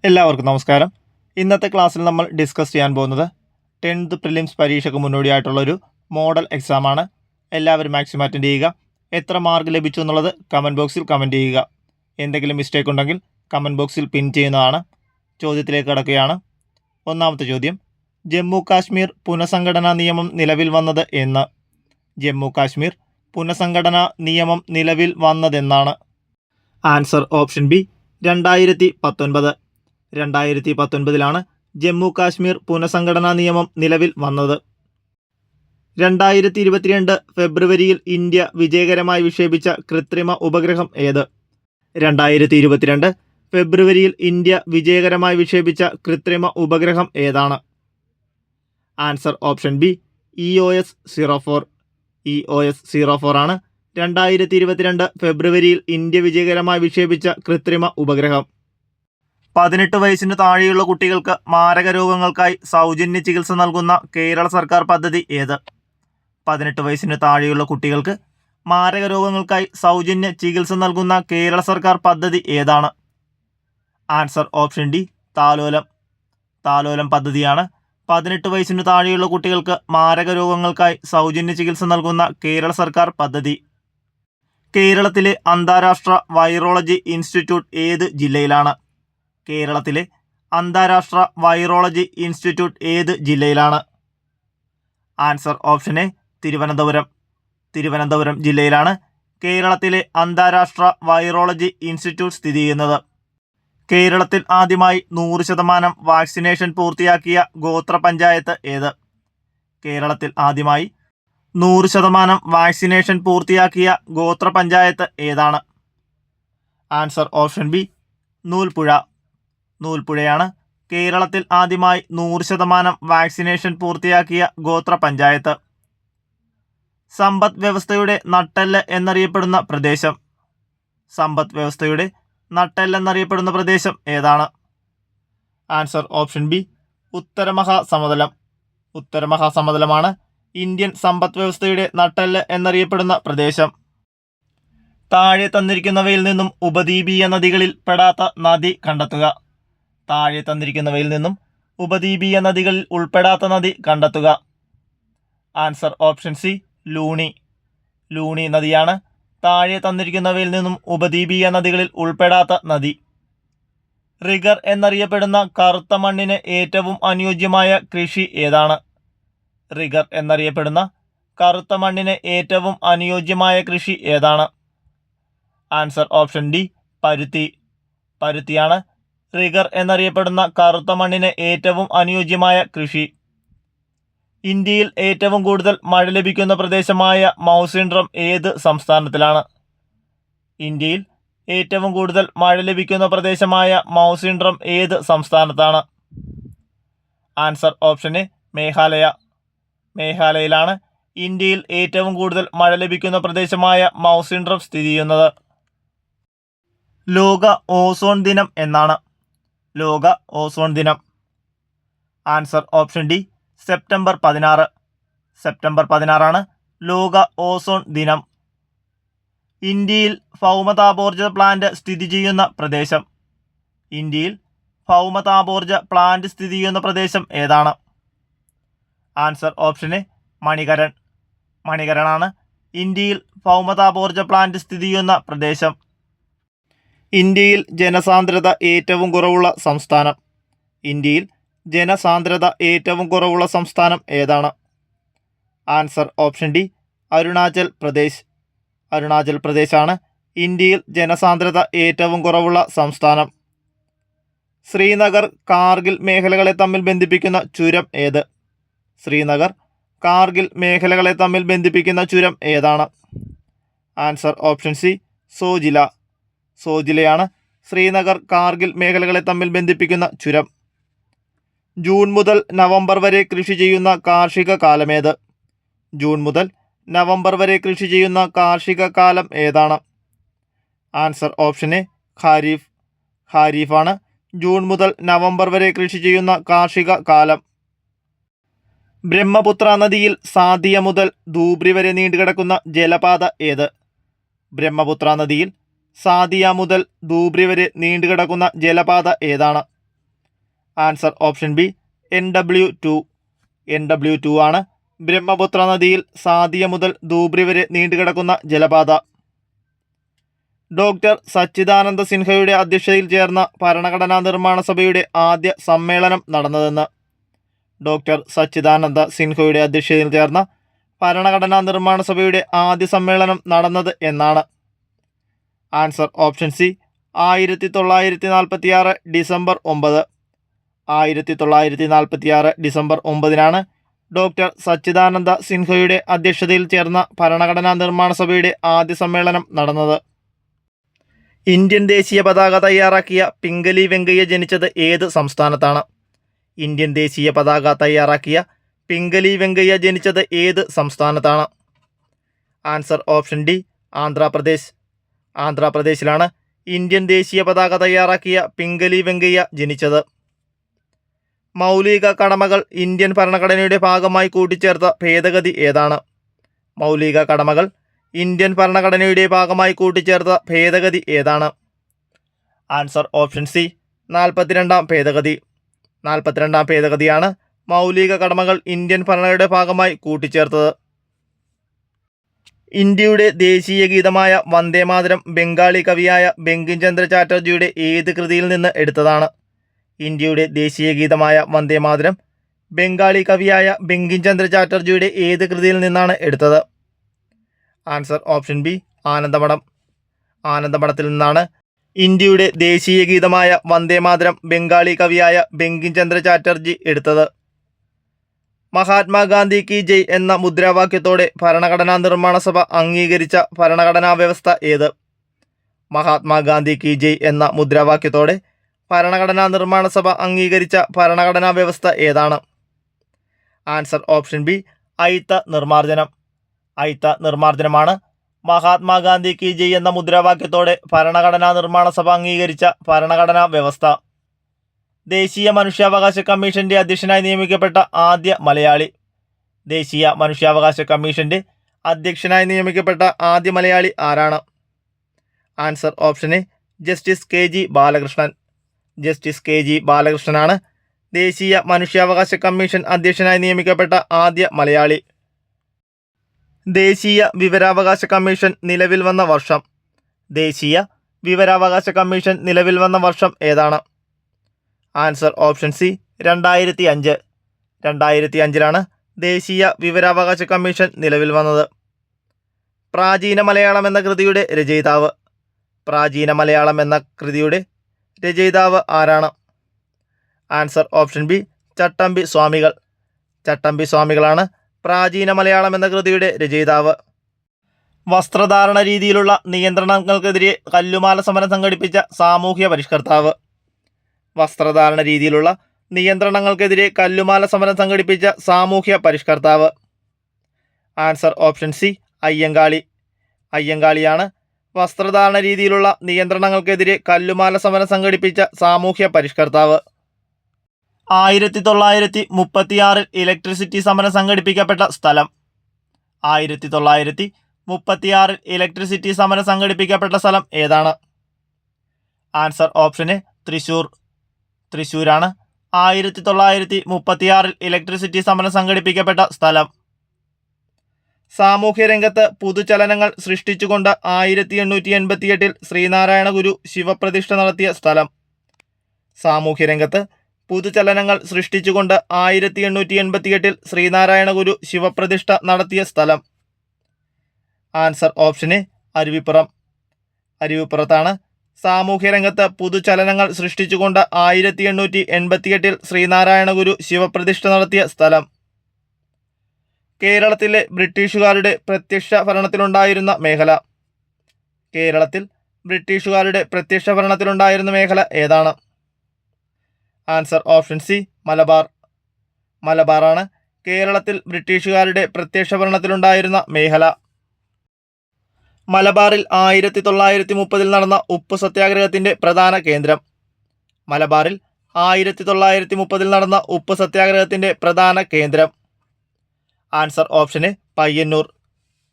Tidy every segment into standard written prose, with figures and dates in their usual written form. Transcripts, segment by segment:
എല്ലാവർക്കും നമസ്കാരം. ഇന്നത്തെ ക്ലാസ്സിൽ നമ്മൾ ഡിസ്കസ് ചെയ്യാൻ പോകുന്നത് 10th പ്രിലിംസ് പരീക്ഷയ്ക്ക് മുന്നോടിയായിട്ടുള്ളൊരു മോഡൽ എക്സാമാണ്. എല്ലാവരും മാക്സിമം അറ്റൻഡ് ചെയ്യുക. എത്ര മാർക്ക് ലഭിച്ചു എന്നുള്ളത് കമൻറ്റ് ബോക്സിൽ കമൻറ്റ് ചെയ്യുക. എന്തെങ്കിലും മിസ്റ്റേക്ക് ഉണ്ടെങ്കിൽ കമൻറ്റ് ബോക്സിൽ പിൻ ചെയ്യുന്നതാണ്. ചോദ്യത്തിലേക്ക് കടക്കുകയാണ്. ഒന്നാമത്തെ ചോദ്യം, ജമ്മു കാശ്മീർ പുനഃസംഘടനാ നിയമം നിലവിൽ വന്നത് എന്ന്? ജമ്മു കാശ്മീർ പുനഃസംഘടനാ നിയമം നിലവിൽ വന്നതെന്നാണ്? Answer option B 2019. 2019 Jammu Kashmir പുനഃസംഘടനാ നിയമം നിലവിൽ വന്നത്. 2022 ഫെബ്രുവരിയിൽ ഇന്ത്യ വിജയകരമായി വിക്ഷേപിച്ച കൃത്രിമ ഉപഗ്രഹം ഏത്? 2022 ഫെബ്രുവരിയിൽ ഇന്ത്യ വിജയകരമായി വിക്ഷേപിച്ച കൃത്രിമ ഉപഗ്രഹം ഏതാണ്? Answer option B EOS 04. EOS 04 ആണ് 2022 ഫെബ്രുവരിയിൽ ഇന്ത്യ വിജയകരമായി വിക്ഷേപിച്ച കൃത്രിമ ഉപഗ്രഹം. 18 വയസ്സിന് താഴെയുള്ള കുട്ടികൾക്ക് മാരക രോഗങ്ങൾക്കായി സൗജന്യ ചികിത്സ നൽകുന്ന കേരള സർക്കാർ പദ്ധതി ഏത്? 18 വയസ്സിന് താഴെയുള്ള കുട്ടികൾക്ക് മാരക രോഗങ്ങൾക്കായി സൗജന്യ ചികിത്സ നൽകുന്ന കേരള സർക്കാർ പദ്ധതി ഏതാണ്? ആൻസർ ഓപ്ഷൻ ഡി താലോലം. താലോലം പദ്ധതിയാണ് 18 വയസ്സിന് താഴെയുള്ള കുട്ടികൾക്ക് മാരക രോഗങ്ങൾക്കായി സൗജന്യ ചികിത്സ നൽകുന്ന കേരള സർക്കാർ പദ്ധതി. കേരളത്തിലെ അന്താരാഷ്ട്ര വൈറോളജി ഇൻസ്റ്റിറ്റ്യൂട്ട് ഏത് ജില്ലയിലാണ്? കേരളത്തിലെ അന്താരാഷ്ട്ര വൈറോളജി ഇൻസ്റ്റിറ്റ്യൂട്ട് ഏത് ജില്ലയിലാണ്? Answer option A Thiruvananthapuram. Thiruvananthapuram ജില്ലയിലാണ് കേരളത്തിലെ അന്താരാഷ്ട്ര വൈറോളജി ഇൻസ്റ്റിറ്റ്യൂട്ട് സ്ഥിതി ചെയ്യുന്നത്. കേരളത്തിൽ ആദ്യമായി 100% വാക്സിനേഷൻ പൂർത്തിയാക്കിയ ഗോത്ര പഞ്ചായത്ത് ഏത്? കേരളത്തിൽ ആദ്യമായി 100% വാക്സിനേഷൻ പൂർത്തിയാക്കിയ ഗോത്ര പഞ്ചായത്ത് ഏതാണ്? Answer option B Noolpuzha. നൂൽപ്പുഴയാണ് കേരളത്തിൽ ആദ്യമായി 100% വാക്സിനേഷൻ പൂർത്തിയാക്കിയ ഗോത്ര പഞ്ചായത്ത്. സമ്പദ് വ്യവസ്ഥയുടെ നട്ടെല്ല് എന്നറിയപ്പെടുന്ന പ്രദേശം. സമ്പദ് വ്യവസ്ഥയുടെ നട്ടെല്ല് എന്നറിയപ്പെടുന്ന പ്രദേശം ഏതാണ്? ആൻസർ ഓപ്ഷൻ ബി ഉത്തരമഹാസമതലം. ഉത്തരമഹാസമതലമാണ് ഇന്ത്യൻ സമ്പദ് വ്യവസ്ഥയുടെ നട്ടെല്ല് എന്നറിയപ്പെടുന്ന പ്രദേശം. താഴെ തന്നിരിക്കുന്നവയിൽ നിന്നും ഉപദ്വീപീയ നദികളിൽ പെടാത്ത നദി കണ്ടെത്തുക. താഴെ തന്നിരിക്കുന്നവയിൽ നിന്നും ഉപദ്വീപീയ നദികളിൽ ഉൾപ്പെടാത്ത നദി കണ്ടെത്തുക. Answer option C Luni. Luni നദിയാണ് താഴെ തന്നിരിക്കുന്നവയിൽ നിന്നും ഉപദ്വീപീയ നദികളിൽ ഉൾപ്പെടാത്ത നദി. റിഗർ എന്നറിയപ്പെടുന്ന കറുത്ത മണ്ണിന് ഏറ്റവും അനുയോജ്യമായ കൃഷി ഏതാണ്? റിഗർ എന്നറിയപ്പെടുന്ന കറുത്ത മണ്ണിന് ഏറ്റവും അനുയോജ്യമായ കൃഷി ഏതാണ്? ആൻസർ ഓപ്ഷൻ ഡി പരുത്തി. പരുത്തിയാണ് റിഗർ എന്നറിയപ്പെടുന്ന കറുത്ത മണ്ണിന് ഏറ്റവും അനുയോജ്യമായ കൃഷി. ഇന്ത്യയിൽ ഏറ്റവും കൂടുതൽ മഴ ലഭിക്കുന്ന പ്രദേശമായ മൗസിൻഡ്രം ഏത് സംസ്ഥാനത്തിലാണ്? ഇന്ത്യയിൽ ഏറ്റവും കൂടുതൽ മഴ ലഭിക്കുന്ന പ്രദേശമായ മൗസിൻഡ്രം ഏത് സംസ്ഥാനത്താണ്? Answer option A Meghalaya. മേഘാലയയിലാണ് ഇന്ത്യയിൽ ഏറ്റവും കൂടുതൽ മഴ ലഭിക്കുന്ന പ്രദേശമായ മൗസിൻഡ്രം സ്ഥിതി ചെയ്യുന്നത്. ലോക ഓസോൺ ദിനം എന്നാണ്? ലോക ഓസോൺ ദിനം. Answer option D September 16. September 16 ലോക ഓസോൺ ദിനം. ഇന്ത്യയിൽ ഭൗമതാപോർജ്ജ പ്ലാന്റ് സ്ഥിതി ചെയ്യുന്ന പ്രദേശം. ഇന്ത്യയിൽ ഭൗമതാപോർജ്ജ പ്ലാന്റ് സ്ഥിതി ചെയ്യുന്ന പ്രദേശം ഏതാണ്? Answer option A Manikaran. മണികരണാണ് ഇന്ത്യയിൽ ഭൗമതാപോർജ്ജ പ്ലാന്റ് സ്ഥിതി ചെയ്യുന്ന പ്രദേശം. ഇന്ത്യയിൽ ജനസാന്ദ്രത ഏറ്റവും കുറവുള്ള സംസ്ഥാനം. ഇന്ത്യയിൽ ജനസാന്ദ്രത ഏറ്റവും കുറവുള്ള സംസ്ഥാനം ഏതാണ്? Answer option D Arunachal Pradesh. Arunachal പ്രദേശാണ് ഇന്ത്യയിൽ ജനസാന്ദ്രത ഏറ്റവും കുറവുള്ള സംസ്ഥാനം. ശ്രീനഗർ കാർഗിൽ മേഖലകളെ തമ്മിൽ ബന്ധിപ്പിക്കുന്ന ചുരം ഏത്? ശ്രീനഗർ കാർഗിൽ മേഖലകളെ തമ്മിൽ ബന്ധിപ്പിക്കുന്ന ചുരം ഏതാണ്? Answer option C Zojila. സോജിലയാണ് ശ്രീനഗർ കാർഗിൽ മേഖലകളെ തമ്മിൽ ബന്ധിപ്പിക്കുന്ന ചുരം. ജൂൺ മുതൽ നവംബർ വരെ കൃഷി ചെയ്യുന്ന കാർഷിക കാലമേത്? ജൂൺ മുതൽ നവംബർ വരെ കൃഷി ചെയ്യുന്ന കാർഷിക കാലം ഏതാണ്? Answer option A Kharif. ഖാരീഫാണ് ജൂൺ മുതൽ നവംബർ വരെ കൃഷി ചെയ്യുന്ന കാർഷിക കാലം. ബ്രഹ്മപുത്ര നദിയിൽ സാദിയ മുതൽ ധൂബ്രി വരെ നീണ്ടുകിടക്കുന്ന ജലപാത ഏത്? ബ്രഹ്മപുത്ര നദിയിൽ സാദിയ മുതൽ ധൂബ്രി വരെ നീണ്ടുകിടക്കുന്ന ജലപാത ഏതാണ്? ആൻസർ ഓപ്ഷൻ ബി NW2 ആണ് ബ്രഹ്മപുത്ര നദിയിൽ സാദിയ മുതൽ ധൂബ്രി വരെ നീണ്ടുകിടക്കുന്ന ജലപാത. ഡോക്ടർ സച്ചിദാനന്ദ സിൻഹയുടെ അധ്യക്ഷതയിൽ ചേർന്ന ഭരണഘടനാ നിർമ്മാണ സഭയുടെ ആദ്യ സമ്മേളനം നടന്നതെന്ന്. ഡോക്ടർ സച്ചിദാനന്ദ സിൻഹയുടെ അധ്യക്ഷതയിൽ ചേർന്ന ഭരണഘടനാ നിർമ്മാണ സഭയുടെ ആദ്യ സമ്മേളനം നടന്നത് എന്നാണ്. Answer option C 1946 December 9. 1946 December 9 doctor Sachchidananda സിൻഹയുടെ അധ്യക്ഷതയിൽ ചേർന്ന ഭരണഘടനാ നിർമ്മാണ സഭയുടെ ആദ്യ സമ്മേളനം നടന്നത്. ഇന്ത്യൻ ദേശീയ പതാക തയ്യാറാക്കിയ പിംഗലി വെങ്കയ്യ ജനിച്ചത് ഏത് സംസ്ഥാനത്താണ്? ഇന്ത്യൻ ദേശീയ പതാക തയ്യാറാക്കിയ പിംഗലി വെങ്കയ്യ ജനിച്ചത് ഏത് സംസ്ഥാനത്താണ്? Answer option D Andhra Pradesh. ആന്ധ്രാപ്രദേശിലാണ് ഇന്ത്യൻ ദേശീയ പതാക തയ്യാറാക്കിയ പിംഗലി വെങ്കയ്യ ജനിച്ചത്. മൗലിക കടമകൾ ഇന്ത്യൻ ഭരണഘടനയുടെ ഭാഗമായി കൂട്ടിച്ചേർത്ത ഭേദഗതി ഏതാണ്? മൗലിക കടമകൾ ഇന്ത്യൻ ഭരണഘടനയുടെ ഭാഗമായി കൂട്ടിച്ചേർത്ത ഭേദഗതി ഏതാണ്? ആൻസർ ഓപ്ഷൻ സി 42ാം ഭേദഗതി. 42ാം ഭേദഗതിയാണ് മൗലിക കടമകൾ ഇന്ത്യൻ ഭരണഘടനയുടെ ഭാഗമായി കൂട്ടിച്ചേർത്തത്. ഇന്ത്യയുടെ ദേശീയ ഗീതമായ വന്ദേമാതരം ബംഗാളി കവിയായ ബങ്കിം ചന്ദ്ര ചാറ്റർജിയുടെ ഏത് കൃതിയിൽ നിന്ന് എടുത്തതാണ്? ഇന്ത്യയുടെ ദേശീയ ഗീതമായ വന്ദേമാതരം ബംഗാളി കവിയായ ബങ്കിം ചന്ദ്ര ചാറ്റർജിയുടെ ഏത് കൃതിയിൽ നിന്നാണ് എടുത്തത്? Answer option B Anandamath. ആനന്ദമഠത്തിൽ നിന്നാണ് ഇന്ത്യയുടെ ദേശീയ ഗീതമായ വന്ദേമാതരം ബംഗാളി കവിയായ ബങ്കിം ചന്ദ്ര ചാറ്റർജി എടുത്തത്. മഹാത്മാഗാന്ധി കി ജയ് എന്ന മുദ്രാവാക്യത്തോടെ ഭരണഘടനാ നിർമ്മാണ സഭ അംഗീകരിച്ച ഭരണഘടനാ വ്യവസ്ഥ ഏത്? മഹാത്മാഗാന്ധി കി ജയ് എന്ന മുദ്രാവാക്യത്തോടെ ഭരണഘടനാ നിർമ്മാണ സഭ അംഗീകരിച്ച ഭരണഘടനാ വ്യവസ്ഥ ഏതാണ്? ആൻസർ ഓപ്ഷൻ ബി അയിത്ത നിർമ്മാർജ്ജനം. അയിത്ത നിർമ്മാർജ്ജനമാണ് മഹാത്മാഗാന്ധി കി ജയ് എന്ന മുദ്രാവാക്യത്തോടെ ഭരണഘടനാ നിർമ്മാണ സഭ അംഗീകരിച്ച ഭരണഘടനാ വ്യവസ്ഥ. ദേശീയ മനുഷ്യാവകാശ കമ്മീഷന്റെ അധ്യക്ഷനായി നിയമിക്കപ്പെട്ട ആദ്യ മലയാളി. ദേശീയ മനുഷ്യാവകാശ കമ്മീഷന്റെ അധ്യക്ഷനായി നിയമിക്കപ്പെട്ട ആദ്യ മലയാളി ആരാണ്? Answer option A justice KG Balakrishnan. Justice KG ബാലകൃഷ്ണനാണ് ദേശീയ മനുഷ്യാവകാശ കമ്മീഷൻ അധ്യക്ഷനായി നിയമിക്കപ്പെട്ട ആദ്യ മലയാളി. ദേശീയ വിവരാവകാശ കമ്മീഷൻ നിലവിൽ വന്ന വർഷം. ദേശീയ വിവരാവകാശ കമ്മീഷൻ നിലവിൽ വന്ന വർഷം ഏതാണ്? Answer option C 2005. 2005 ദേശീയ വിവരാവകാശ കമ്മീഷൻ നിലവിൽ വന്നത്. പ്രാചീന മലയാളം എന്ന കൃതിയുടെ രചയിതാവ്. പ്രാചീന മലയാളം എന്ന കൃതിയുടെ രചയിതാവ് ആരാണ്? ആൻസർ ഓപ്ഷൻ ബി ചട്ടമ്പി സ്വാമികൾ. ചട്ടമ്പി സ്വാമികളാണ് പ്രാചീന മലയാളം എന്ന കൃതിയുടെ രചയിതാവ്. വസ്ത്രധാരണ രീതിയിലുള്ള നിയന്ത്രണങ്ങൾക്കെതിരെ കല്ലുമാല സമരം സംഘടിപ്പിച്ച സാമൂഹ്യ പരിഷ്കർത്താവ്. വസ്ത്രധാരണ രീതിയിലുള്ള നിയന്ത്രണങ്ങൾക്കെതിരെ കല്ലുമാല സമരം സംഘടിപ്പിച്ച സാമൂഹ്യ പരിഷ്കർത്താവ്. Answer option C Ayyankali. അയ്യങ്കാളിയാണ് വസ്ത്രധാരണ രീതിയിലുള്ള നിയന്ത്രണങ്ങൾക്കെതിരെ കല്ലുമാല സമരം സംഘടിപ്പിച്ച സാമൂഹ്യ പരിഷ്കർത്താവ്. 1936 ഇലക്ട്രിസിറ്റി സമരം സംഘടിപ്പിക്കപ്പെട്ട സ്ഥലം. 1936 ഇലക്ട്രിസിറ്റി സമരം സംഘടിപ്പിക്കപ്പെട്ട സ്ഥലം ഏതാണ്? Answer option A Thrissur. തൃശ്ശൂരാണ് 1936 ഇലക്ട്രിസിറ്റി സമരം സംഘടിപ്പിക്കപ്പെട്ട സ്ഥലം. സാമൂഹ്യരംഗത്ത് പുതുചലനങ്ങൾ സൃഷ്ടിച്ചുകൊണ്ട് 1888 ശ്രീനാരായണ ഗുരു ശിവപ്രതിഷ്ഠ നടത്തിയ സ്ഥലം. സാമൂഹ്യരംഗത്ത് പുതുചലനങ്ങൾ സൃഷ്ടിച്ചുകൊണ്ട് 1888 ശ്രീനാരായണ ഗുരു ശിവപ്രതിഷ്ഠ നടത്തിയ സ്ഥലം. Answer option A Aruvippuram. അരുവിപ്പുറത്താണ് സാമൂഹ്യരംഗത്ത് പുതുചലനങ്ങൾ സൃഷ്ടിച്ചുകൊണ്ട് 1888 ശ്രീനാരായണ ഗുരു ശിവപ്രതിഷ്ഠ നടത്തിയ സ്ഥലം. കേരളത്തിലെ ബ്രിട്ടീഷുകാരുടെ പ്രത്യക്ഷ ഭരണത്തിലുണ്ടായിരുന്ന മേഖല. കേരളത്തിൽ ബ്രിട്ടീഷുകാരുടെ പ്രത്യക്ഷ ഭരണത്തിലുണ്ടായിരുന്ന മേഖല ഏതാണ്? Answer option C Malabar. മലബാറാണ് കേരളത്തിൽ ബ്രിട്ടീഷുകാരുടെ പ്രത്യക്ഷ ഭരണത്തിലുണ്ടായിരുന്ന മേഖല. മലബാറിൽ 1930 നടന്ന ഉപ്പ് സത്യാഗ്രഹത്തിൻ്റെ പ്രധാന കേന്ദ്രം. മലബാറിൽ 1930 നടന്ന ഉപ്പ് സത്യാഗ്രഹത്തിൻ്റെ പ്രധാന കേന്ദ്രം. Answer option A Payyanur.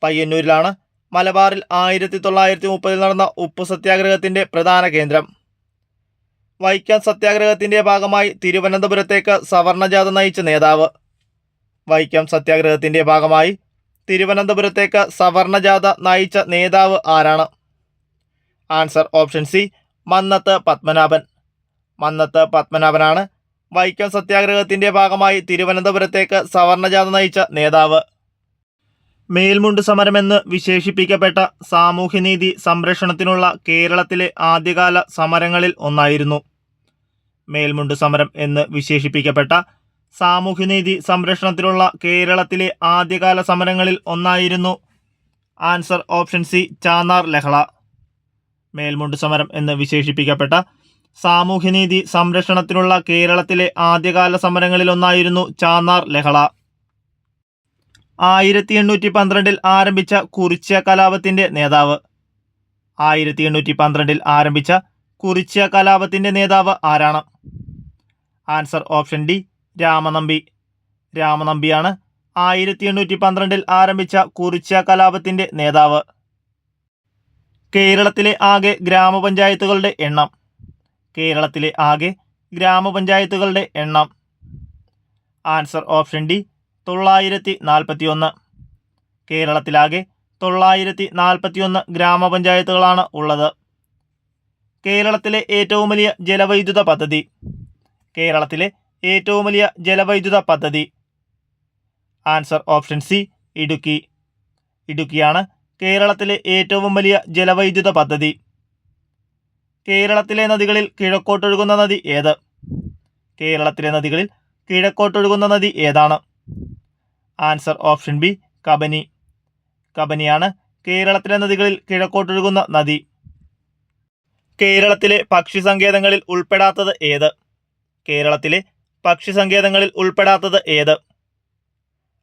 പയ്യന്നൂരിലാണ് മലബാറിൽ 1930 നടന്ന ഉപ്പ് സത്യാഗ്രഹത്തിൻ്റെ പ്രധാന കേന്ദ്രം. വൈക്കം സത്യാഗ്രഹത്തിന്റെ ഭാഗമായി തിരുവനന്തപുരത്തേക്ക് സവർണജാഥ നയിച്ച നേതാവ്. വൈക്കം സത്യാഗ്രഹത്തിന്റെ ഭാഗമായി തിരുവനന്തപുരത്തേക്ക് സവർണജാഥ നയിച്ച നേതാവ് ആരാണ്? Answer option C, Mannathu Padmanabhan. Mannathu പത്മനാഭനാണ് വൈക്കം സത്യാഗ്രഹത്തിന്റെ ഭാഗമായി തിരുവനന്തപുരത്തേക്ക് സവർണജാഥ നയിച്ച നേതാവ്. മേൽമുണ്ട് സമരമെന്ന് വിശേഷിപ്പിക്കപ്പെട്ട സാമൂഹ്യനീതി സംരക്ഷണത്തിനുള്ള കേരളത്തിലെ ആദ്യകാല സമരങ്ങളിൽ ഒന്നായിരുന്നു. മേൽമുണ്ട് സമരം എന്ന് വിശേഷിപ്പിക്കപ്പെട്ട സാമൂഹ്യനീതി സംരക്ഷണത്തിനുള്ള കേരളത്തിലെ ആദ്യകാല സമരങ്ങളിൽ ഒന്നായിരുന്നു. ആൻസർ ഓപ്ഷൻ സി, ചാന്നാർ ലഹള. മേൽമുണ്ട് സമരം എന്ന് വിശേഷിപ്പിക്കപ്പെട്ട സാമൂഹ്യനീതി സംരക്ഷണത്തിനുള്ള കേരളത്തിലെ ആദ്യകാല സമരങ്ങളിൽ ഒന്നായിരുന്നു ചാന്നാർ ലഹള. 1812 ആരംഭിച്ച കുറിച്യ കലാപത്തിന്റെ നേതാവ്. 1812 ആരംഭിച്ച കുറിച്യ കലാപത്തിന്റെ നേതാവ് ആരാണ്? Answer option D, Ramanambi. രാമനമ്പിയാണ് 1812 ആരംഭിച്ച കുറിച്യ കലാപത്തിന്റെ നേതാവ്. കേരളത്തിലെ ആകെ ഗ്രാമപഞ്ചായത്തുകളുടെ എണ്ണം. കേരളത്തിലെ ആകെ ഗ്രാമപഞ്ചായത്തുകളുടെ എണ്ണം. Answer option D, 941. കേരളത്തിലാകെ 941 ഗ്രാമപഞ്ചായത്തുകളാണ് ഉള്ളത്. കേരളത്തിലെ ഏറ്റവും വലിയ ജലവൈദ്യുത പദ്ധതി. കേരളത്തിലെ ഏറ്റവും വലിയ ജലവൈദ്യുത പദ്ധതി. Answer option C, Idukki. ഇടുക്കിയാണ് കേരളത്തിലെ ഏറ്റവും വലിയ ജലവൈദ്യുത പദ്ധതി. കേരളത്തിലെ നദികളിൽ കിഴക്കോട്ടൊഴുകുന്ന നദി ഏത്? കേരളത്തിലെ നദികളിൽ കിഴക്കോട്ടൊഴുകുന്ന നദി ഏതാണ്? Answer option B, Kabani. കബനിയാണ് കേരളത്തിലെ നദികളിൽ കിഴക്കോട്ടൊഴുകുന്ന നദി. കേരളത്തിലെ പക്ഷി സങ്കേതങ്ങളിൽ ഉൾപ്പെടാത്തത് ഏത്? കേരളത്തിലെ പക്ഷി സങ്കേതങ്ങളിൽ ഉൾപ്പെടാത്തത് ഏത്?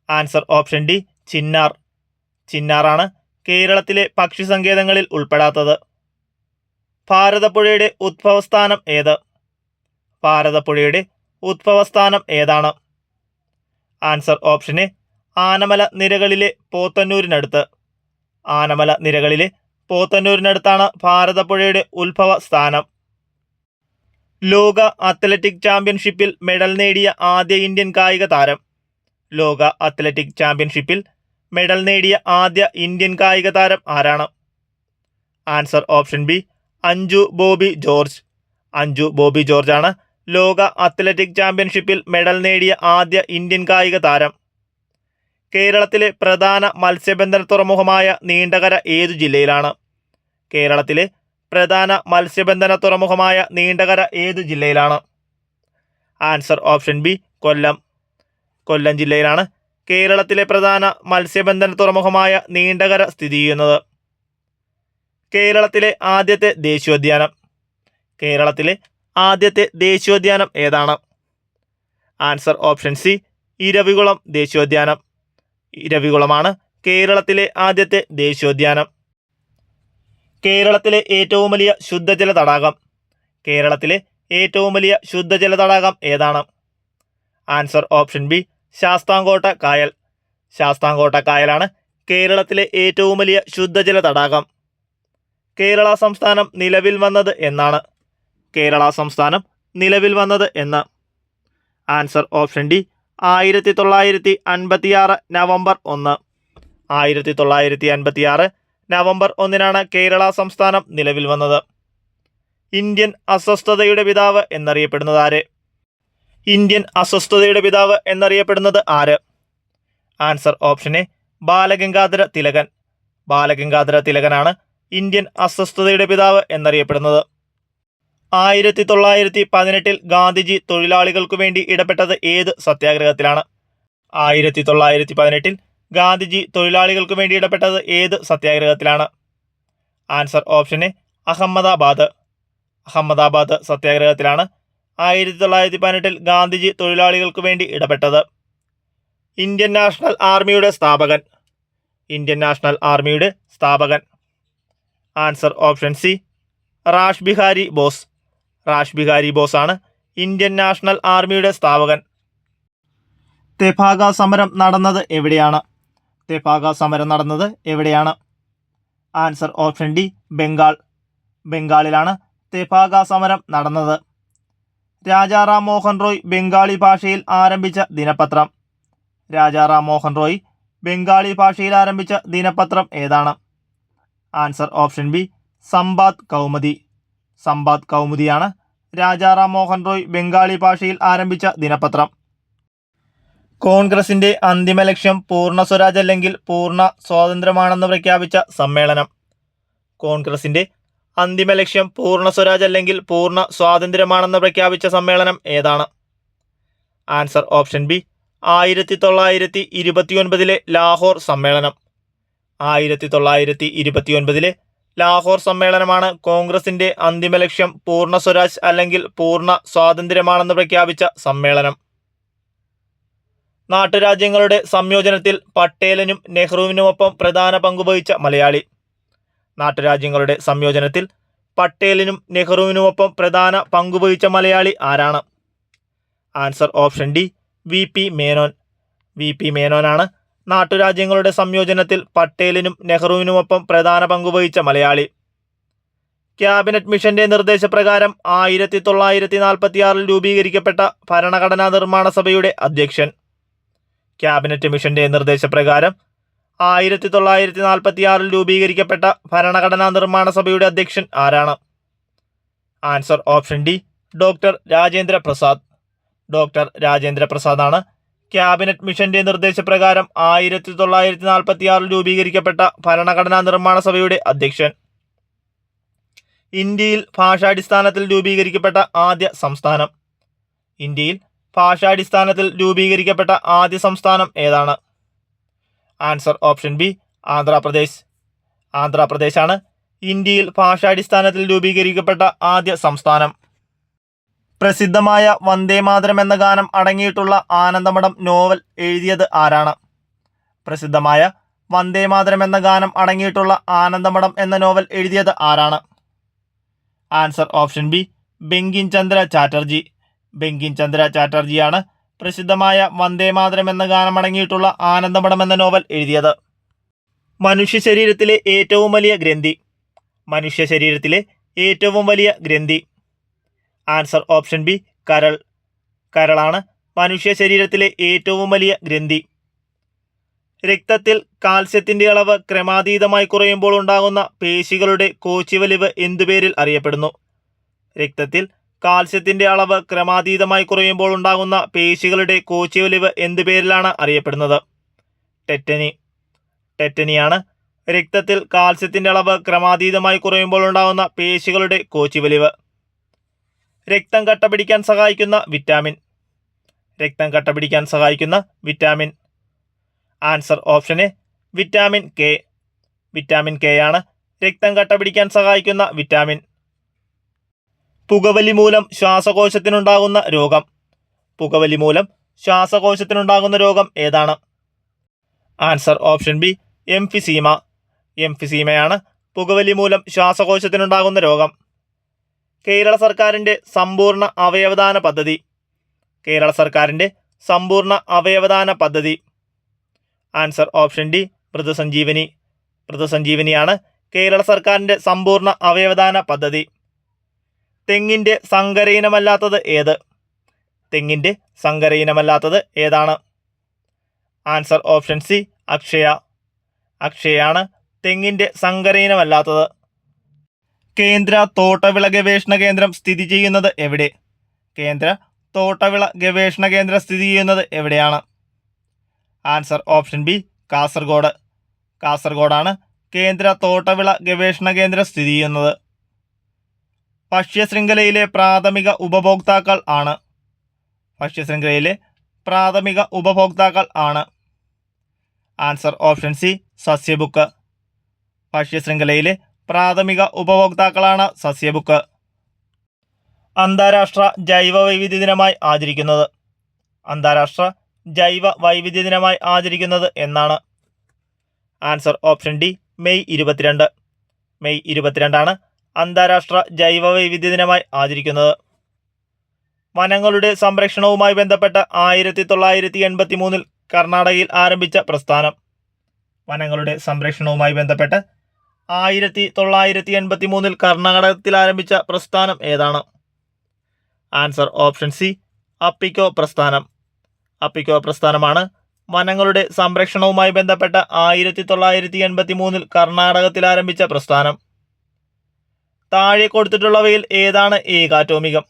Answer option D, Chinnar. ചിന്നാറാണ് കേരളത്തിലെ പക്ഷി സങ്കേതങ്ങളിൽ ഉൾപ്പെടാത്തത്. ഭാരതപ്പുഴയുടെ ഉദ്ഭവസ്ഥാനം ഏത്? ഭാരതപ്പുഴയുടെ ഉദ്ഭവസ്ഥാനം ഏതാണ്? ആൻസർ ഓപ്ഷൻ എ, ആനമല നിരകളിലെ പോത്തന്നൂരിനടുത്ത്. ആനമല നിരകളിലെ പോത്തന്നൂരിനടുത്താണ് ഭാരതപ്പുഴയുടെ ഉത്ഭവ സ്ഥാനം. ലോക അത്ലറ്റിക് ചാമ്പ്യൻഷിപ്പിൽ മെഡൽ നേടിയ ആദ്യ ഇന്ത്യൻ കായിക താരം. ലോക അത്ലറ്റിക് ചാമ്പ്യൻഷിപ്പിൽ മെഡൽ നേടിയ ആദ്യ ഇന്ത്യൻ കായിക താരം ആരാണ്? Answer option B, Anju Bobby George. Anju Bobby George ആണ് ലോക അത്ലറ്റിക് ചാമ്പ്യൻഷിപ്പിൽ മെഡൽ നേടിയ ആദ്യ ഇന്ത്യൻ കായിക താരം. കേരളത്തിലെ പ്രധാന മത്സ്യബന്ധന തുറമുഖമായ നീണ്ടകര ഏതു ജില്ലയിലാണ്? കേരളത്തിലെ പ്രധാന മത്സ്യബന്ധന തുറമുഖമായ നീണ്ടകര ഏതു ജില്ലയിലാണ്? ആൻസർ ഓപ്ഷൻ ബി, കൊല്ലം. കൊല്ലം ജില്ലയിലാണ് കേരളത്തിലെ പ്രധാന മത്സ്യബന്ധന തുറമുഖമായ നീണ്ടകര സ്ഥിതി ചെയ്യുന്നത്. കേരളത്തിലെ ആദ്യത്തെ ദേശീയോദ്യാനം. കേരളത്തിലെ ആദ്യത്തെ ദേശീയോദ്യാനം ഏതാണ്? ആൻസർ ഓപ്ഷൻ സി, ഇരവികുളം ദേശീയോദ്യാനം. ഇരവികുളമാണ് കേരളത്തിലെ ആദ്യത്തെ ദേശീയോദ്യാനം. കേരളത്തിലെ ഏറ്റവും വലിയ ശുദ്ധജല തടാകം. കേരളത്തിലെ ഏറ്റവും വലിയ ശുദ്ധജല തടാകം ഏതാണ്? ആൻസർ ഓപ്ഷൻ ബി, ശാസ്താംകോട്ട കായൽ. ശാസ്താംകോട്ട കായലാണ് കേരളത്തിലെ ഏറ്റവും വലിയ ശുദ്ധജല തടാകം. കേരള സംസ്ഥാനം നിലവിൽ വന്നത് എന്നാണ്? കേരള സംസ്ഥാനം നിലവിൽ വന്നത് എന്ന്? Answer option D, 1956 November 1. 1956 November 1 Kerala സംസ്ഥാനം നിലവിൽ വന്നത്. ഇന്ത്യൻ അസ്വസ്ഥതയുടെ പിതാവ് എന്നറിയപ്പെടുന്നത് ആര്? ഇന്ത്യൻ അസ്വസ്ഥതയുടെ പിതാവ് എന്നറിയപ്പെടുന്നത് ആര്? Answer option A, Bal Gangadhar Tilak. Bal Gangadhar തിലകനാണ് ഇന്ത്യൻ അസ്വസ്ഥതയുടെ പിതാവ് എന്നറിയപ്പെടുന്നത്. 1918 ഗാന്ധിജി തൊഴിലാളികൾക്കു വേണ്ടി ഇടപെട്ടത് ഏത് സത്യാഗ്രഹത്തിലാണ്? 1918 ഗാന്ധിജി തൊഴിലാളികൾക്കു വേണ്ടി ഇടപെട്ടത് ഏത് സത്യാഗ്രഹത്തിലാണ്? Answer option A, Ahmedabad. Ahmedabad സത്യാഗ്രഹത്തിലാണ് 1918 ഗാന്ധിജി തൊഴിലാളികൾക്കു വേണ്ടി ഇടപെട്ടത്. ഇന്ത്യൻ നാഷണൽ ആർമിയുടെ സ്ഥാപകൻ. ഇന്ത്യൻ നാഷണൽ ആർമിയുടെ സ്ഥാപകൻ. Answer option C, rash Bihari boss. Rash Bihari boss ആണ് ഇന്ത്യൻ നാഷണൽ ആർമിയുടെ സ്ഥാപകൻ. തെഭാഗ സമരം നടന്നത് എവിടെയാണ്? തെഭാഗ സമരം നടന്നത് എവിടെയാണ്? Answer option D, Bengal. ബംഗാളിലാണ് തെഭാഗ സമരം നടന്നത്. രാജാറാം മോഹൻ റോയ് ബംഗാളി ഭാഷയിൽ ആരംഭിച്ച ദിനപത്രം. രാജാറാം മോഹൻ റോയ് ബംഗാളി ഭാഷയിൽ ആരംഭിച്ച ദിനപത്രം ഏതാണ്? Answer option B Sambad Kaumudi. Sambad കൗമുദിയാണ് രാജാറാം മോഹൻ റോയ് ബംഗാളി ഭാഷയിൽ ആരംഭിച്ച ദിനപത്രം. കോൺഗ്രസിന്റെ അന്തിമ ലക്ഷ്യം പൂർണ്ണ സ്വരാജ് അല്ലെങ്കിൽ പൂർണ്ണ സ്വാതന്ത്ര്യമാണെന്ന് പ്രഖ്യാപിച്ച സമ്മേളനം. കോൺഗ്രസിന്റെ അന്തിമ ലക്ഷ്യം പൂർണ്ണ സ്വരാജ് അല്ലെങ്കിൽ പൂർണ്ണ സ്വാതന്ത്ര്യമാണെന്ന് പ്രഖ്യാപിച്ച സമ്മേളനം ഏതാണ്? ആൻസർ ഓപ്ഷൻ ബി 1929 ലാഹോർ സമ്മേളനം. 1929 ലാഹോർ സമ്മേളനമാണ് കോൺഗ്രസിന്റെ അന്തിമ ലക്ഷ്യം പൂർണ്ണ സ്വരാജ് അല്ലെങ്കിൽ പൂർണ്ണ സ്വാതന്ത്ര്യമാണെന്ന് പ്രഖ്യാപിച്ച സമ്മേളനം. നാട്ടുരാജ്യങ്ങളുടെ സംയോജനത്തിൽ പട്ടേലിനും നെഹ്റുവിനുമൊപ്പം പ്രധാന പങ്കുവഹിച്ച മലയാളി. നാട്ടുരാജ്യങ്ങളുടെ സംയോജനത്തിൽ പട്ടേലിനും നെഹ്റുവിനുമൊപ്പം പ്രധാന പങ്കുവഹിച്ച മലയാളി ആരാണ്? Answer option D V P Menon. V P മേനോനാണ് നാട്ടുരാജ്യങ്ങളുടെ സംയോജനത്തിൽ പട്ടേലിനും നെഹ്റുവിനുമൊപ്പം പ്രധാന പങ്കുവഹിച്ച മലയാളി. ക്യാബിനറ്റ് മിഷന്റെ നിർദ്ദേശപ്രകാരം 1946 രൂപീകരിക്കപ്പെട്ട ഭരണഘടനാ നിർമ്മാണ സഭയുടെ അധ്യക്ഷൻ. ക്യാബിനറ്റ് മിഷന്റെ നിർദ്ദേശപ്രകാരം 1946 രൂപീകരിക്കപ്പെട്ട ഭരണഘടനാ നിർമ്മാണ സഭയുടെ അധ്യക്ഷൻ ആരാണ്? Answer option D doctor Rajendra Prasad. Doctor Rajendra പ്രസാദാണ് ക്യാബിനറ്റ് മിഷന്റെ നിർദ്ദേശപ്രകാരം 1946 രൂപീകരിക്കപ്പെട്ട ഭരണഘടനാ നിർമ്മാണ സഭയുടെ അധ്യക്ഷൻ. ഇന്ത്യയിൽ ഭാഷാടിസ്ഥാനത്തിൽ രൂപീകരിക്കപ്പെട്ട ആദ്യ സംസ്ഥാനം. ഇന്ത്യയിൽ ഭാഷാടിസ്ഥാനത്തിൽ രൂപീകരിക്കപ്പെട്ട ആദ്യ സംസ്ഥാനം ഏതാണ്? Answer option B Andhra Pradesh. ആന്ധ്രാപ്രദേശാണ് ഇന്ത്യയിൽ ഭാഷാടിസ്ഥാനത്തിൽ രൂപീകരിക്കപ്പെട്ട ആദ്യ സംസ്ഥാനം. പ്രസിദ്ധമായ വന്ദേമാതരം എന്ന ഗാനം അടങ്ങിയിട്ടുള്ള ആനന്ദമഠം നോവൽ എഴുതിയത് ആരാണ്? പ്രസിദ്ധമായ വന്ദേമാതരം എന്ന ഗാനം അടങ്ങിയിട്ടുള്ള ആനന്ദമഠം എന്ന നോവൽ എഴുതിയത് ആരാണ്? Answer option B Bankim Chandra Chatterjee. Bankim Chandra ചാറ്റർജിയാണ് പ്രസിദ്ധമായ വന്ദേമാതരം എന്ന ഗാനം അടങ്ങിയിട്ടുള്ള ആനന്ദമഠം എന്ന നോവൽ എഴുതിയത്. മനുഷ്യ ശരീരത്തിലെ ഏറ്റവും വലിയ ഗ്രന്ഥി. മനുഷ്യ ശരീരത്തിലെ ഏറ്റവും വലിയ ഗ്രന്ഥി. ആൻസർ ഓപ്ഷൻ ബി കരൾ. കരളാണ് മനുഷ്യ ശരീരത്തിലെ ഏറ്റവും വലിയ ഗ്രന്ഥി. രക്തത്തിൽ കാൽസ്യത്തിന്റെ അളവ് ക്രമാതീതമായി കുറയുമ്പോൾ ഉണ്ടാകുന്ന പേശികളുടെ കോച്ചിവലിവ് എന്തുപേരിൽ അറിയപ്പെടുന്നു? രക്തത്തിൽ കാൽസ്യത്തിന്റെ അളവ് ക്രമാതീതമായി കുറയുമ്പോൾ ഉണ്ടാകുന്ന പേശികളുടെ കോച്ചിവലിവ് എന്തുപേരിലാണ് അറിയപ്പെടുന്നത്? ടെറ്റനി. ടെറ്റനിയാണ് രക്തത്തിൽ കാൽസ്യത്തിന്റെ അളവ് ക്രമാതീതമായി കുറയുമ്പോൾ ഉണ്ടാകുന്ന പേശികളുടെ കോച്ചിവലിവ്. രക്തം കട്ടപിടിക്കാൻ സഹായിക്കുന്ന വിറ്റാമിൻ. രക്തം കട്ടപിടിക്കാൻ സഹായിക്കുന്ന vitamin. Answer option A vitamin K. Vitamin K ആണ് രക്തം കട്ടപിടിക്കാൻ സഹായിക്കുന്ന വിറ്റാമിൻ. പുകവലി മൂലം ശ്വാസകോശത്തിനുണ്ടാകുന്ന രോഗം. പുകവലി മൂലം ശ്വാസകോശത്തിനുണ്ടാകുന്ന രോഗം ഏതാണ്? Answer option B emphysema. എംഫിസീമയാണ് പുകവലി മൂലം ശ്വാസകോശത്തിനുണ്ടാകുന്ന രോഗം. കേരള സർക്കാരിൻ്റെ സമ്പൂർണ്ണ അവയവദാന പദ്ധതി. കേരള സർക്കാരിൻ്റെ സമ്പൂർണ്ണ അവയവദാന പദ്ധതി. ആൻസർ ഓപ്ഷൻ ഡി മൃതസഞ്ജീവനി. മൃതസഞ്ജീവനിയാണ് കേരള സർക്കാരിൻ്റെ സമ്പൂർണ്ണ അവയവദാന പദ്ധതി. തെങ്ങിൻ്റെ സങ്കരയിനമല്ലാത്തത് ഏത്? തെങ്ങിൻ്റെ സങ്കരയിനമല്ലാത്തത് ഏതാണ്? Answer option C Akshaya. അക്ഷയയാണ് തെങ്ങിൻ്റെ സങ്കരയിനമല്ലാത്തത്. കേന്ദ്ര തോട്ടവിള ഗവേഷണ കേന്ദ്രം സ്ഥിതി ചെയ്യുന്നത് എവിടെ? കേന്ദ്ര തോട്ടവിള ഗവേഷണ കേന്ദ്രം സ്ഥിതി ചെയ്യുന്നത് എവിടെയാണ്? Answer option B Kasaragod. കാസർഗോഡാണ് കേന്ദ്ര തോട്ടവിള ഗവേഷണ കേന്ദ്രം സ്ഥിതി ചെയ്യുന്നത്. ഭക്ഷ്യശൃംഖലയിലെ പ്രാഥമിക ഉപഭോക്താക്കൾ ആണ്. ഭക്ഷ്യശൃംഖലയിലെ പ്രാഥമിക ഉപഭോക്താക്കൾ ആണ്. ആൻസർ ഓപ്ഷൻ സി സസ്യബുക്ക്. ഭക്ഷ്യശൃംഖലയിലെ പ്രാഥമിക ഉപഭോക്താക്കളാണ് സസ്യബുക്ക്. അന്താരാഷ്ട്ര ജൈവ വൈവിധ്യ ദിനമായി ആചരിക്കുന്നത്. അന്താരാഷ്ട്ര ജൈവ വൈവിധ്യ ദിനമായി ആചരിക്കുന്നത് എന്നാണ്? Answer option D May 22. May 22 അന്താരാഷ്ട്ര ജൈവ വൈവിധ്യ ദിനമായി ആചരിക്കുന്നത്. വനങ്ങളുടെ സംരക്ഷണവുമായി ബന്ധപ്പെട്ട് 1983 കർണാടകയിൽ ആരംഭിച്ച പ്രസ്ഥാനം. വനങ്ങളുടെ സംരക്ഷണവുമായി ബന്ധപ്പെട്ട് 1983 കർണാടകത്തിൽ ആരംഭിച്ച പ്രസ്ഥാനം ഏതാണ്? ആൻസർ ഓപ്ഷൻ സി അപ്പിക്കോ പ്രസ്ഥാനം. അപ്പിക്കോ പ്രസ്ഥാനമാണ് വനങ്ങളുടെ സംരക്ഷണവുമായി ബന്ധപ്പെട്ട 1983 കർണാടകത്തിൽ ആരംഭിച്ച പ്രസ്ഥാനം. താഴെ കൊടുത്തിട്ടുള്ളവയിൽ ഏതാണ് ഏക ആറ്റോമികം?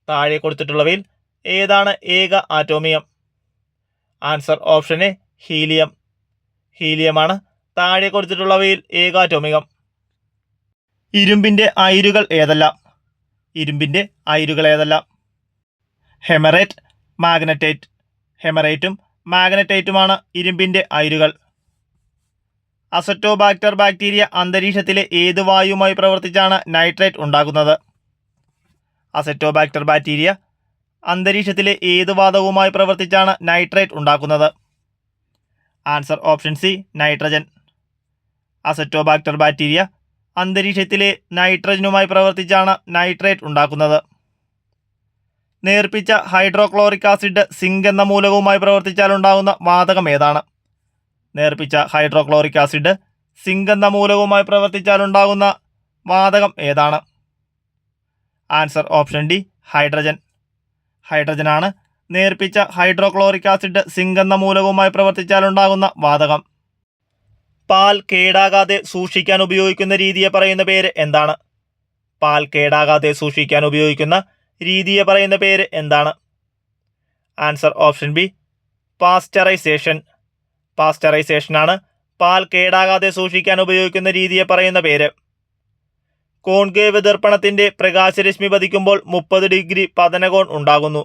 താഴെ കൊടുത്തിട്ടുള്ളവയിൽ ഏതാണ് ഏക ആറ്റോമിയം? Answer option A helium. ഹീലിയമാണ് താഴെ കൊടുത്തിട്ടുള്ളവയിൽ ഏക ആറ്റോമികം. ഇരുമ്പിന്റെ അയിരുകൾ ഏതെല്ലാം? ഇരുമ്പിന്റെ അയിരുകൾ ഏതെല്ലാം? ഹെമറേറ്റ്, മാഗ്നറ്റൈറ്റ്. ഹെമറൈറ്റും മാഗ്നറ്റൈറ്റുമാണ് ഇരുമ്പിന്റെ അയിരുകൾ. അസറ്റോബാക്ടർ ബാക്ടീരിയ അന്തരീക്ഷത്തിലെ ഏത് വായുവുമായി പ്രവർത്തിച്ചാണ് നൈട്രേറ്റ് ഉണ്ടാക്കുന്നത്? അസറ്റോബാക്ടർ ബാക്ടീരിയ അന്തരീക്ഷത്തിലെ ഏത് വാതകവുമായി പ്രവർത്തിച്ചാണ് നൈട്രേറ്റ് ഉണ്ടാക്കുന്നത്? Answer option C nitrogen. Acetobacter bacteria അന്തരീക്ഷത്തിലെ നൈട്രജനുമായി പ്രവർത്തിച്ചാണ് നൈട്രേറ്റ് ഉണ്ടാക്കുന്നത്. നേർപ്പിച്ച ഹൈഡ്രോക്ലോറിക് ആസിഡ് സിങ്ക് എന്ന മൂലകവുമായി പ്രവർത്തിച്ചാൽ ഉണ്ടാകുന്ന വാതകം ഏതാണ്? നേർപ്പിച്ച ഹൈഡ്രോക്ലോറിക് ആസിഡ് സിങ്ക് എന്ന മൂലകവുമായി പ്രവർത്തിച്ചാൽ ഉണ്ടാകുന്ന വാതകം ഏതാണ്? Answer option D hydrogen. ഹൈഡ്രജനാണ് നേർപ്പിച്ച ഹൈഡ്രോക്ലോറിക് ആസിഡ് സിങ്ക് എന്ന മൂലകവുമായി പ്രവർത്തിച്ചാൽ ഉണ്ടാകുന്ന വാതകം. പാൽ കേടാകാതെ സൂക്ഷിക്കാൻ ഉപയോഗിക്കുന്ന രീതിയെ പറയുന്ന പേര് എന്താണ്? പാൽ കേടാകാതെ സൂക്ഷിക്കാൻ ഉപയോഗിക്കുന്ന രീതിയെ പറയുന്ന പേര് എന്താണ്? Answer option B pasteurisation. പാസ്ചറൈസേഷനാണ് പാൽ കേടാകാതെ സൂക്ഷിക്കാൻ ഉപയോഗിക്കുന്ന രീതിയെ പറയുന്ന പേര്. കോൺകേവ് ദർപ്പണത്തിന്റെ പ്രകാശരശ്മി പതിക്കുമ്പോൾ 30 ഡിഗ്രി പതനകോൺ ഉണ്ടാകുന്നു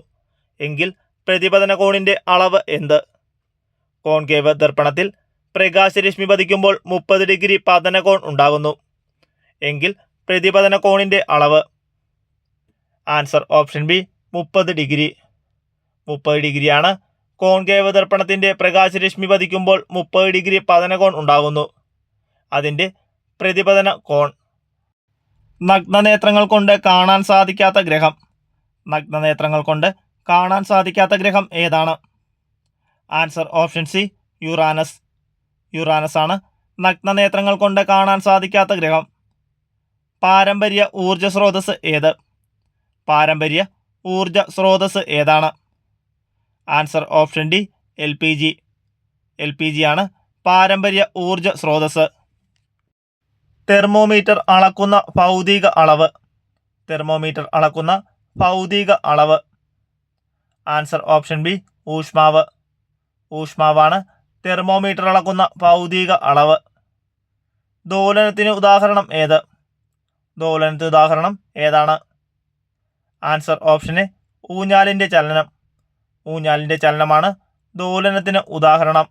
എങ്കിൽ പ്രതിപതന കോണിന്റെ അളവ് എന്ത്? കോൺകേവ് ദർപ്പണത്തിൽ പ്രകാശരശ്മി പതിക്കുമ്പോൾ 30 ഡിഗ്രി പതനകോൺ ഉണ്ടാകുന്നു എങ്കിൽ പ്രതിപതന കോണിന്റെ അളവ്? Answer option B 30 degree. 30 ഡിഗ്രിയാണ് കോൺകേവ് ദർപ്പണത്തിന്റെ പ്രകാശരശ്മി പതിക്കുമ്പോൾ 30 ഡിഗ്രി പതനകോൺ ഉണ്ടാകുന്നു, അതിൻ്റെ പ്രതിപതന കോൺ. നഗ്നനേത്രങ്ങൾ കൊണ്ട് കാണാൻ സാധിക്കാത്ത ഗ്രഹം. നഗ്നനേത്രങ്ങൾ കൊണ്ട് കാണാൻ സാധിക്കാത്ത ഗ്രഹം ഏതാണ്? Answer option C Uranus. Uranus ആണ് നഗ്നനേത്രങ്ങൾ കൊണ്ട് കാണാൻ സാധിക്കാത്ത ഗ്രഹം. പാരമ്പര്യ ഊർജ സ്രോതസ് ഏത്? പാരമ്പര്യ ഊർജ സ്രോതസ് ഏതാണ്? Answer option D LPG. LPG ആണ് പാരമ്പര്യ ഊർജ സ്രോതസ്. തെർമോമീറ്റർ അളക്കുന്ന ഭൗതിക അളവ്. തെർമോമീറ്റർ അളക്കുന്ന ഭൗതിക അളവ്. ആൻസർ ഓപ്ഷൻ ബി ഊഷ്മാവ്. ഊഷ്മാവാണ് തെർമോമീറ്റർ അളക്കുന്ന ഭൗതിക അളവ്. ദോലനത്തിന് ഉദാഹരണം ഏത്? ദോലനത്തിന് ഉദാഹരണം ഏതാണ്? ആൻസർ ഓപ്ഷൻ എ ഊഞ്ഞാലിൻ്റെ ചലനം. ഊഞ്ഞാലിൻ്റെ ചലനമാണ് ദോലനത്തിന് ഉദാഹരണം.